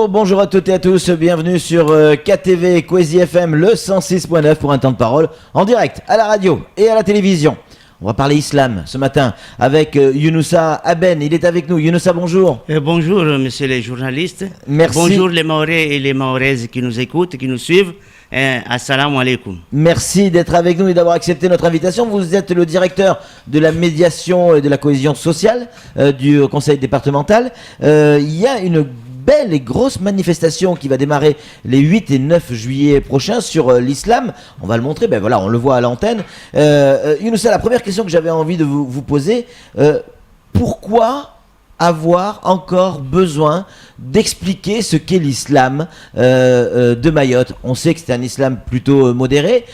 Bonjour à toutes et à tous, bienvenue sur KTV Kwezi FM, le 106.9 pour un temps de parole en direct à la radio et à la télévision. On va parler islam ce matin avec Younoussa Aben, il est avec nous. Younoussa, bonjour. Bonjour messieurs les journalistes. Merci. Bonjour les Mahorais et les Mahoraises qui nous écoutent, qui nous suivent. Assalamu alaikum. Merci d'être avec nous et d'avoir accepté notre invitation. Vous êtes le directeur de la médiation et de la cohésion sociale du conseil départemental. Il y a une belle et grosse manifestation qui va démarrer les 8 et 9 juillet prochains sur l'islam. On va le montrer, ben voilà, on le voit à l'antenne. Younoussa, la première question que j'avais envie de vous poser, pourquoi avoir encore besoin d'expliquer ce qu'est l'islam de Mayotte? On sait que c'est un islam plutôt modéré.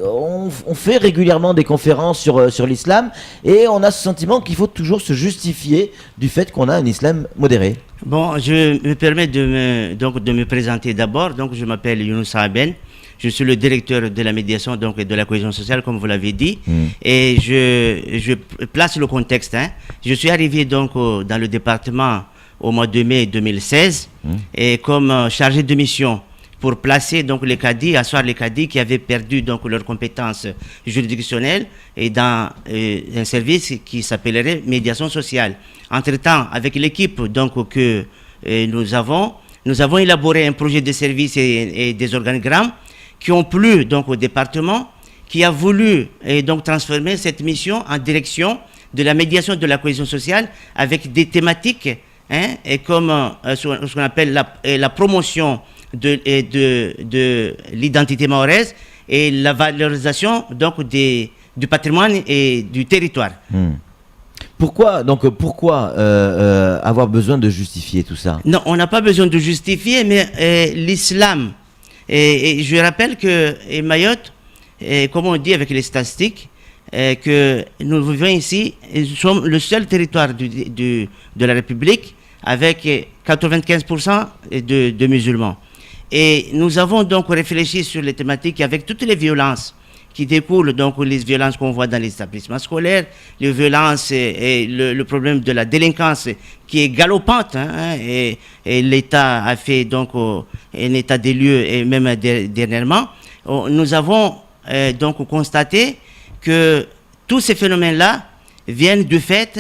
On fait régulièrement des conférences sur l'islam et on a ce sentiment qu'il faut toujours se justifier du fait qu'on a un islam modéré. Bon, je me permets de me présenter d'abord. Donc, je m'appelle Younoussa Aben. Je suis le directeur de la médiation donc, et de la cohésion sociale, comme vous l'avez dit. Et je place le contexte. Je suis arrivé donc dans le département au mois de mai 2016 et comme chargé de mission pour placer donc les cadis, asseoir les cadis qui avaient perdu donc leurs compétences juridictionnelles et dans un service qui s'appellerait médiation sociale. Entre-temps, avec l'équipe donc que nous avons élaboré un projet de service et des organigrammes qui ont plu donc au département, qui a voulu donc transformer cette mission en direction de la médiation de la cohésion sociale avec des thématiques et comme ce qu'on appelle la promotion de l'identité mahoraise et la valorisation donc du patrimoine et du territoire. Pourquoi avoir besoin de justifier tout ça? Non, on n'a pas besoin de justifier, mais l'islam, et je rappelle que Mayotte, comme on dit avec les statistiques, que nous vivons ici, nous sommes le seul territoire de la République avec 95% de musulmans. Et nous avons donc réfléchi sur les thématiques avec toutes les violences qui découlent, donc les violences qu'on voit dans les établissements scolaires, les violences et le problème de la délinquance qui est galopante. Et l'État a fait donc un état des lieux et même dernièrement. Nous avons donc constaté que tous ces phénomènes-là viennent du fait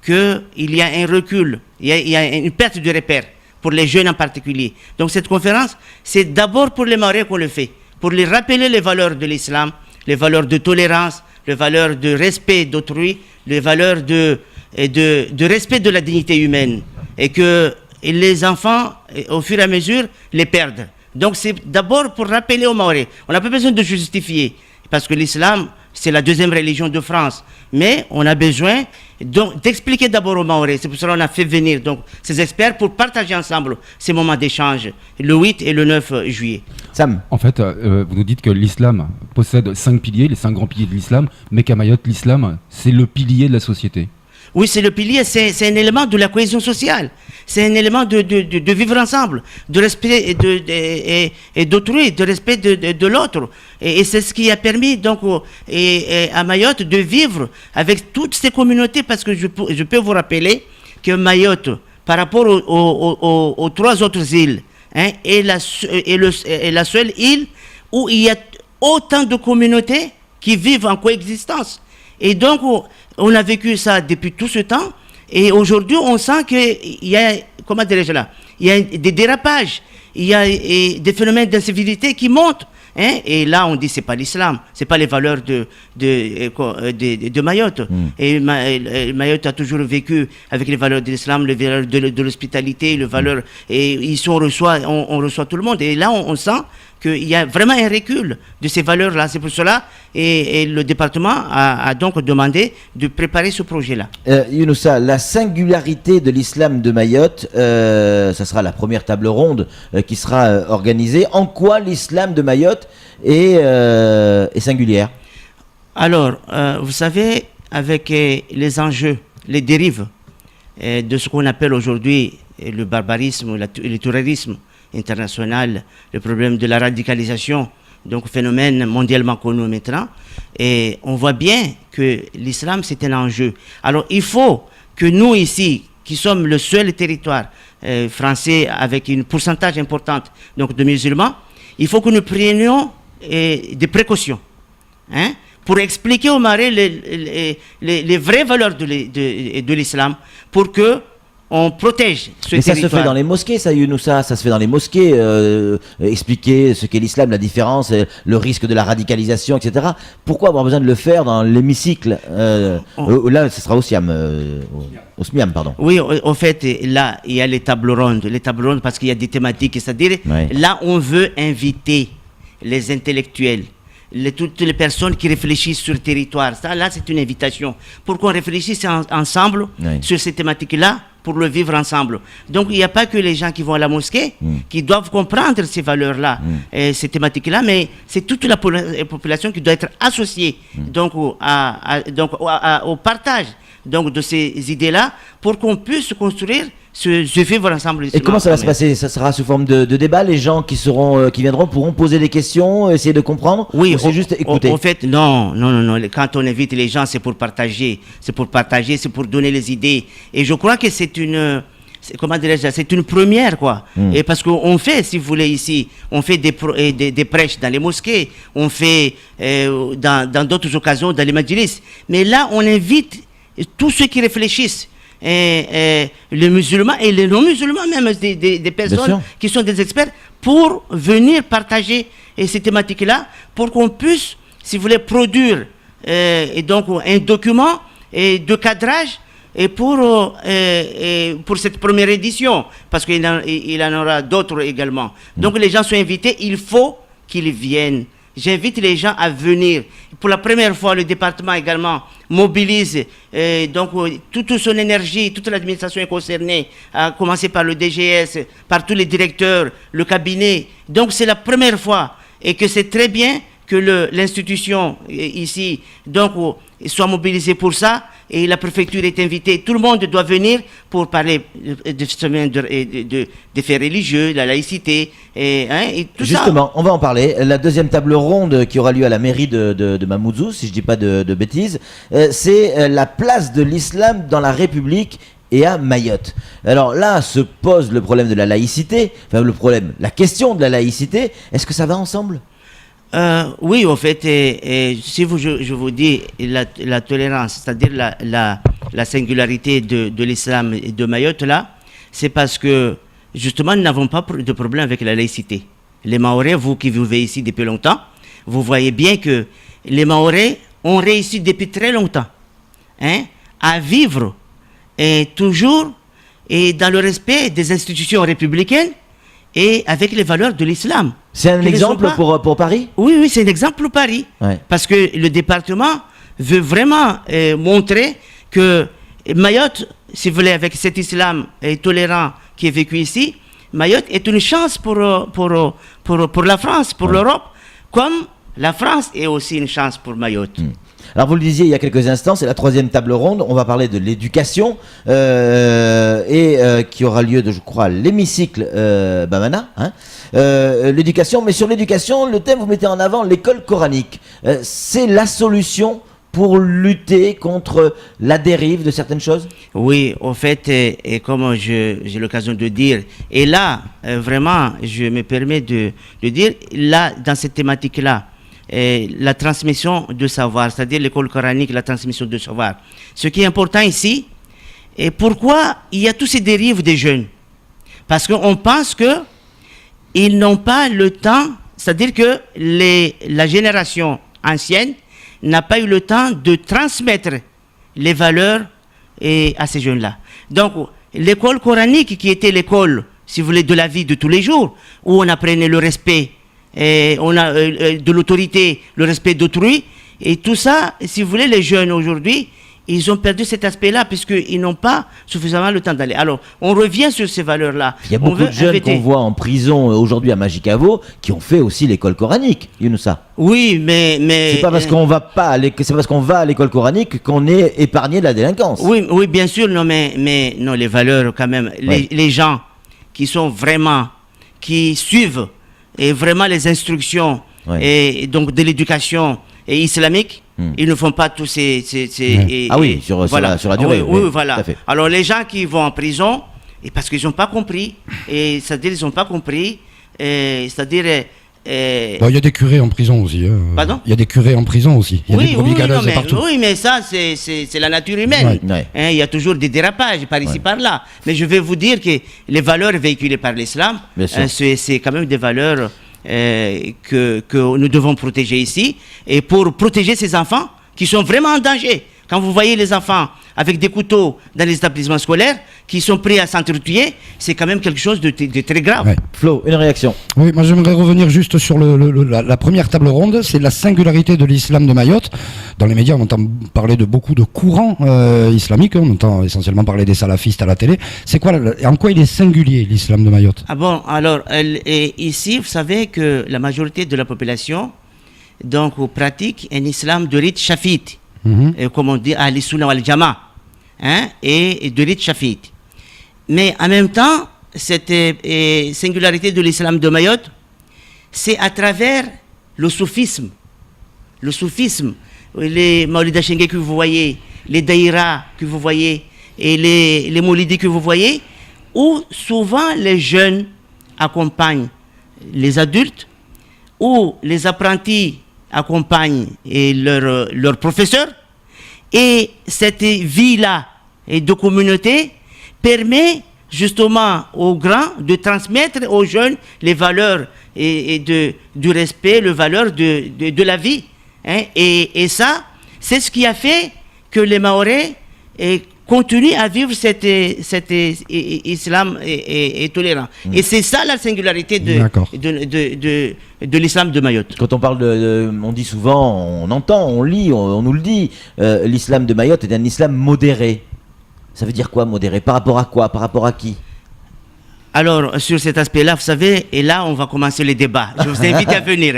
qu'il y a un recul, il y a une perte de repères pour les jeunes en particulier. Donc cette conférence, c'est d'abord pour les Mahorais qu'on le fait, pour les rappeler les valeurs de l'islam, les valeurs de tolérance, les valeurs de respect d'autrui, les valeurs de respect de la dignité humaine, et que les enfants, au fur et à mesure, les perdent. Donc c'est d'abord pour rappeler aux Mahorais. On n'a pas besoin de justifier, parce que l'islam, c'est la deuxième religion de France. Mais on a besoin d'expliquer d'abord aux Mahorais. C'est pour cela qu'on a fait venir donc, ces experts pour partager ensemble ces moments d'échange, le 8 et le 9 juillet. Sam. En fait, vous nous dites que l'islam possède 5 piliers, les 5 grands piliers de l'islam, mais qu'à Mayotte, l'islam, c'est le pilier de la société. Oui, c'est le pilier, c'est un élément de la cohésion sociale. C'est un élément de vivre ensemble, de respect et d'autrui, de respect de l'autre. Et c'est ce qui a permis donc à Mayotte de vivre avec toutes ces communautés, parce que je peux vous rappeler que Mayotte, par rapport aux 3 autres îles, est la seule île où il y a autant de communautés qui vivent en coexistence. Et donc, on a vécu ça depuis tout ce temps. Et aujourd'hui, on sent qu'il y a, comment dirais-je là, il y a des dérapages, il y a des phénomènes d'incivilité qui montent. Et là, on dit c'est pas l'islam, c'est pas les valeurs de Mayotte. Et Mayotte a toujours vécu avec les valeurs de l'islam, les valeurs de l'hospitalité, les valeurs, et ici on reçoit tout le monde. Et là, on sent qu'il y a vraiment un recul de ces valeurs-là. C'est pour cela, et le département a donc demandé de préparer ce projet-là. Younoussa, la singularité de l'islam de Mayotte, ça sera la première table ronde qui sera organisée. En quoi l'islam de Mayotte est singulière? Alors, vous savez, avec les enjeux, les dérives de ce qu'on appelle aujourd'hui le barbarisme, le terrorisme international, le problème de la radicalisation, donc phénomène mondialement connu maintenant. Et on voit bien que l'islam, c'est un enjeu. Alors, il faut que nous, ici, qui sommes le seul territoire français avec une pourcentage importante donc, de musulmans, il faut que nous prenions des précautions pour expliquer aux Marais les vraies valeurs de l'islam pour que on protège ce Mais ça territoire. se fait dans les mosquées, ça, Younoussa, ça se fait dans les mosquées, expliquer ce qu'est l'islam, la différence, le risque de la radicalisation, etc. Pourquoi avoir besoin de le faire dans l'hémicycle là, ce sera au SIAM, au SMIAM, pardon. Oui, en fait, là, il y a les tables rondes. Les tables rondes parce qu'il y a des thématiques, c'est-à-dire, là, on veut inviter les intellectuels, toutes les personnes qui réfléchissent sur le territoire. Ça, là, c'est une invitation pour qu'on réfléchisse ensemble sur ces thématiques-là, pour le vivre ensemble. Donc, il n'y a pas que les gens qui vont à la mosquée qui doivent comprendre ces valeurs-là, ces thématiques-là, mais c'est toute la population qui doit être associée donc, au partage donc, de ces idées-là pour qu'on puisse construire ce vivre ensemble. Et comment ça va se passer? Ça sera sous forme de débat? Les gens qui viendront pourront poser des questions, essayer de comprendre? Oui, c'est juste écouter? En fait, non. Quand on invite les gens, c'est pour partager, c'est pour donner les idées. Et je crois que c'est une première, quoi. Et parce qu'on fait, si vous voulez, ici, on fait des prêches dans les mosquées, on fait dans d'autres occasions, dans les majlis. Mais là, on invite tous ceux qui réfléchissent, les musulmans et les non-musulmans, même des personnes qui sont des experts, pour venir partager ces thématiques-là, pour qu'on puisse, si vous voulez, produire et donc un document de cadrage et pour cette première édition, parce qu'il en aura d'autres également. Donc les gens sont invités, il faut qu'ils viennent. J'invite les gens à venir. Pour la première fois, le département également mobilise donc toute son énergie, toute l'administration est concernée, à commencer par le DGS, par tous les directeurs, le cabinet. Donc c'est la première fois et que c'est très bien que l'institution ici donc soit mobilisée pour ça et la préfecture est invitée. Tout le monde doit venir pour parler des faits religieux, de la laïcité et tout ça. Justement, on va en parler. La deuxième table ronde qui aura lieu à la mairie de Mamoudzou, si je dis pas de bêtises, c'est la place de l'islam dans la République et à Mayotte. Alors là se pose le problème de la laïcité, la question de la laïcité. Est-ce que ça va ensemble? Oui, en fait, si je vous dis la tolérance, c'est-à-dire la singularité de l'islam et de Mayotte, là, c'est parce que, justement, nous n'avons pas de problème avec la laïcité. Les Mahorais, vous qui vivez ici depuis longtemps, vous voyez bien que les Mahorais ont réussi depuis très longtemps à vivre toujours dans le respect des institutions républicaines et avec les valeurs de l'islam. C'est un exemple pour Paris? Oui, c'est un exemple pour Paris. Parce que le département veut vraiment montrer que Mayotte, si vous voulez, avec cet islam tolérant qui est vécu ici, Mayotte est une chance pour la France, pour l'Europe, comme la France est aussi une chance pour Mayotte. Alors vous le disiez il y a quelques instants, c'est la troisième table ronde, on va parler de l'éducation qui aura lieu je crois, à l'hémicycle Bamana. L'éducation, mais sur l'éducation, le thème vous mettez en avant l'école coranique. C'est la solution pour lutter contre la dérive de certaines choses? Oui, en fait, et comme j'ai l'occasion de dire, et là, vraiment, je me permets de dire, là, dans cette thématique-là, la transmission de savoir, c'est-à-dire l'école coranique, la transmission de savoir. Ce qui est important ici, et pourquoi il y a tous ces dérives des jeunes? Parce qu'on pense qu'ils n'ont pas le temps, c'est-à-dire que la génération ancienne n'a pas eu le temps de transmettre les valeurs à ces jeunes-là. Donc, l'école coranique qui était l'école, si vous voulez, de la vie de tous les jours, où on apprenait le respect, on a de l'autorité, le respect d'autrui, et tout ça, si vous voulez, les jeunes aujourd'hui, ils ont perdu cet aspect-là puisqu'ils n'ont pas suffisamment le temps d'aller. Alors, on revient sur ces valeurs-là. Il y a beaucoup de jeunes qu'on voit en prison aujourd'hui à Magicavo qui ont fait aussi l'école coranique, Younoussa. Oui, mais c'est pas parce qu'on va à l'école coranique qu'on est épargné de la délinquance. Oui, bien sûr, non, mais non, les valeurs quand même. Les gens qui sont vraiment qui suivent et vraiment les instructions et donc de l'éducation islamique, ils ne font pas tous ces sur la durée. Oui, voilà. Alors les gens qui vont en prison, et parce qu'ils n'ont pas compris, et c'est-à-dire ils n'ont pas compris, c'est-à-dire il y a des curés en prison aussi. Pardon ? Il y a des curés en prison aussi. Il y a des brebis galeuses partout. Oui, mais ça, c'est la nature humaine. Hein, il y a toujours des dérapages par ici, par là. Mais je vais vous dire que les valeurs véhiculées par l'islam, c'est quand même des valeurs que nous devons protéger ici. Et pour protéger ces enfants qui sont vraiment en danger. Quand vous voyez les enfants avec des couteaux dans les établissements scolaires qui sont prêts à s'entretuer, c'est quand même quelque chose de très grave. Ouais. Flo, une réaction? Oui, moi j'aimerais revenir juste sur la première table ronde, c'est la singularité de l'islam de Mayotte. Dans les médias, on entend parler de beaucoup de courants islamiques, on entend essentiellement parler des salafistes à la télé. C'est quoi, en quoi il est singulier l'islam de Mayotte? Ah bon, alors ici, vous savez que la majorité de la population donc pratique un islam de rite chafite. Comme on dit, Ahl-Sunnah wal-Jama, et de rite chafite. Mais en même temps, cette singularité de l'islam de Mayotte, c'est à travers le soufisme. Le soufisme, les Maulida Chengue que vous voyez, les daïras que vous voyez, et les maulidis que vous voyez, où souvent les jeunes accompagnent les adultes, où les apprentis accompagnent leurs professeurs, et cette vie-là de communauté permet justement aux grands de transmettre aux jeunes les valeurs du respect, les valeurs de la vie. Et ça, c'est ce qui a fait que les Mahorais continuent à vivre cet islam tolérant. Et c'est ça la singularité de l'islam de Mayotte. Quand on parle on dit souvent, on entend, on lit, on nous le dit, l'islam de Mayotte est un islam modéré. Ça veut dire quoi, modéré? Par rapport à quoi? Par rapport à qui? Alors, sur cet aspect-là, vous savez, et là, on va commencer les débats. Je vous invite à venir.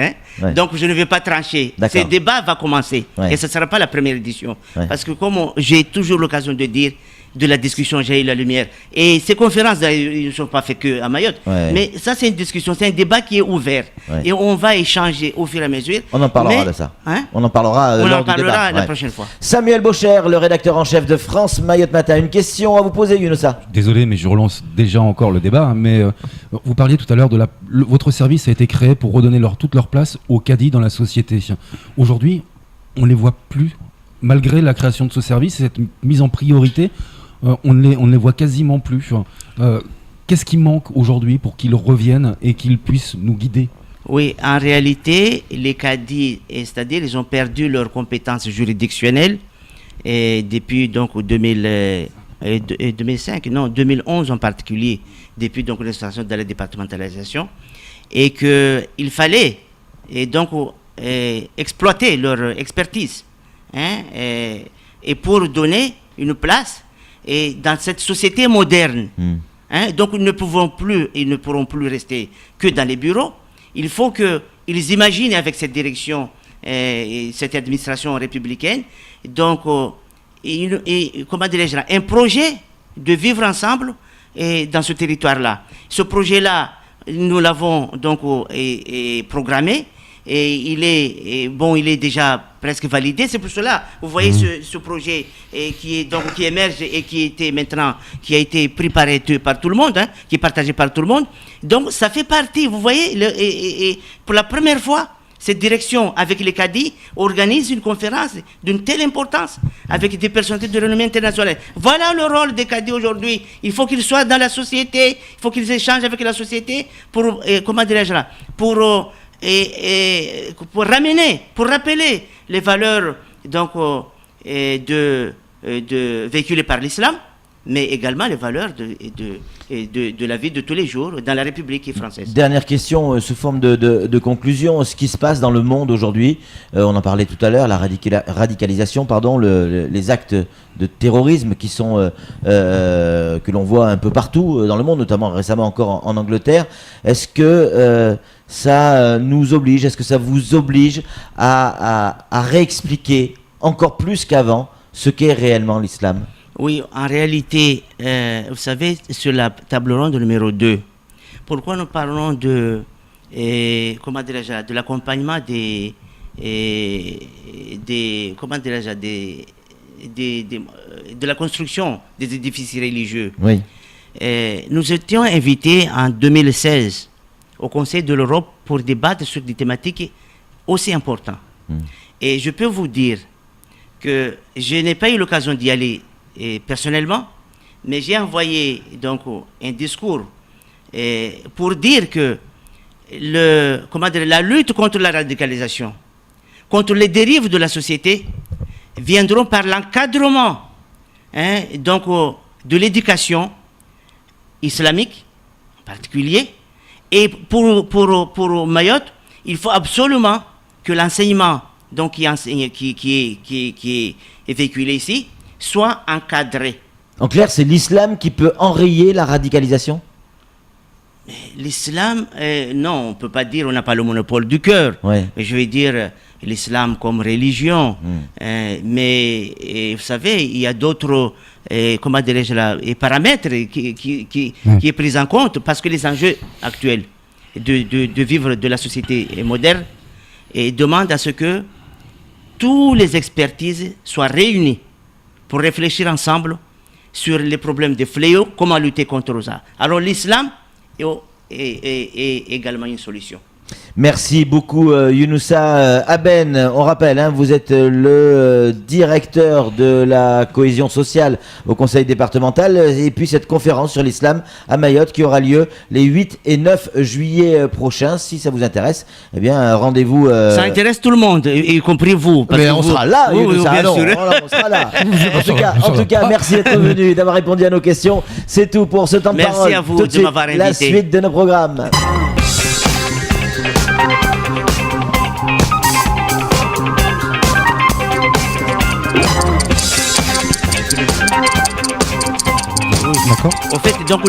Donc, je ne vais pas trancher. Ce débat va commencer. Et ce ne sera pas la première édition. Parce que comme j'ai toujours l'occasion de dire, de la discussion, j'ai eu la lumière. Et ces conférences, ils ne sont pas faites qu'à Mayotte. Mais ça, c'est une discussion, c'est un débat qui est ouvert. Et on va échanger au fur et à mesure. On en parlera de ça. On en parlera lors du débat. La prochaine fois. Samuel Bocher, le rédacteur en chef de France Mayotte Matin. Une question à vous poser, Younoussa. Désolé, mais je relance déjà encore le débat. Mais vous parliez tout à l'heure de votre service a été créé pour redonner toute leur place aux cadis dans la société. Aujourd'hui, on ne les voit plus. Malgré la création de ce service, cette mise en priorité, on ne les voit quasiment plus. Qu'est-ce qui manque aujourd'hui pour qu'ils reviennent et qu'ils puissent nous guider? Oui, en réalité, les cadis, c'est-à-dire ils ont perdu leurs compétences juridictionnelles depuis donc 2011 en particulier, depuis donc l'installation de la départementalisation, et qu'il fallait exploiter leur expertise et pour donner une place dans cette société moderne. Donc ils ne pourront plus rester que dans les bureaux. Il faut qu'ils imaginent avec cette direction et cette administration républicaine, donc comment dirais-je, un projet de vivre ensemble dans ce territoire-là. Ce projet-là, nous l'avons donc programmé. Et il est déjà presque validé. C'est pour cela, vous voyez ce projet qui émerge et qui a été pris par tout le monde, qui est partagé par tout le monde. Donc ça fait partie, vous voyez, et pour la première fois, cette direction avec les cadis organise une conférence d'une telle importance avec des personnalités de renommée internationale. Voilà le rôle des cadis aujourd'hui. Il faut qu'ils soient dans la société, il faut qu'ils échangent avec la société pour, comment dirais-je là, pour rappeler les valeurs donc véhiculées par l'islam, mais également les valeurs de la vie de tous les jours dans la République française. Dernière question sous forme de conclusion, ce qui se passe dans le monde aujourd'hui, on en parlait tout à l'heure, la radicalisation, les actes de terrorisme qui sont que l'on voit un peu partout dans le monde, notamment récemment encore en Angleterre. Est-ce que ça nous oblige, est-ce que ça vous oblige à réexpliquer encore plus qu'avant ce qu'est réellement l'islam? Oui, en réalité, vous savez, sur la table ronde numéro 2, pourquoi nous parlons comment dirais-je, de l'accompagnement de la construction des édifices religieux. Oui. Nous étions invités en 2016 au Conseil de l'Europe pour débattre sur des thématiques aussi importantes. Et je peux vous dire que je n'ai pas eu l'occasion d'y aller personnellement, mais j'ai envoyé donc un discours pour dire que la lutte contre la radicalisation, contre les dérives de la société, viendront par l'encadrement de l'éducation islamique en particulier. Et pour Mayotte, il faut absolument que l'enseignement qui est véhiculé ici soit encadré. En clair, c'est l'islam qui peut enrayer la radicalisation? L'islam, non, on ne peut pas dire, on n'a pas le monopole du cœur. Ouais. Mais je vais dire l'islam comme religion. Mais vous savez, il y a d'autres paramètres qui est pris en compte parce que les enjeux actuels de vivre de la société moderne demandent à ce que toutes les expertises soient réunies pour réfléchir ensemble sur les problèmes de fléaux, comment lutter contre ça. Alors l'islam est également une solution. Merci beaucoup Younoussa Aben. On rappelle, vous êtes le directeur de la cohésion sociale au conseil départemental, et puis cette conférence sur l'islam à Mayotte qui aura lieu les 8 et 9 juillet prochains. Si ça vous intéresse, eh bien rendez-vous. Ça intéresse tout le monde, y compris vous. Mais on sera là, Younoussa. On sera là. En tout cas, merci d'être venu, d'avoir répondu à nos questions. C'est tout pour ce temps de parole. Merci à vous de m'avoir invité. La suite de nos programmes. D'accord. Au fait, donc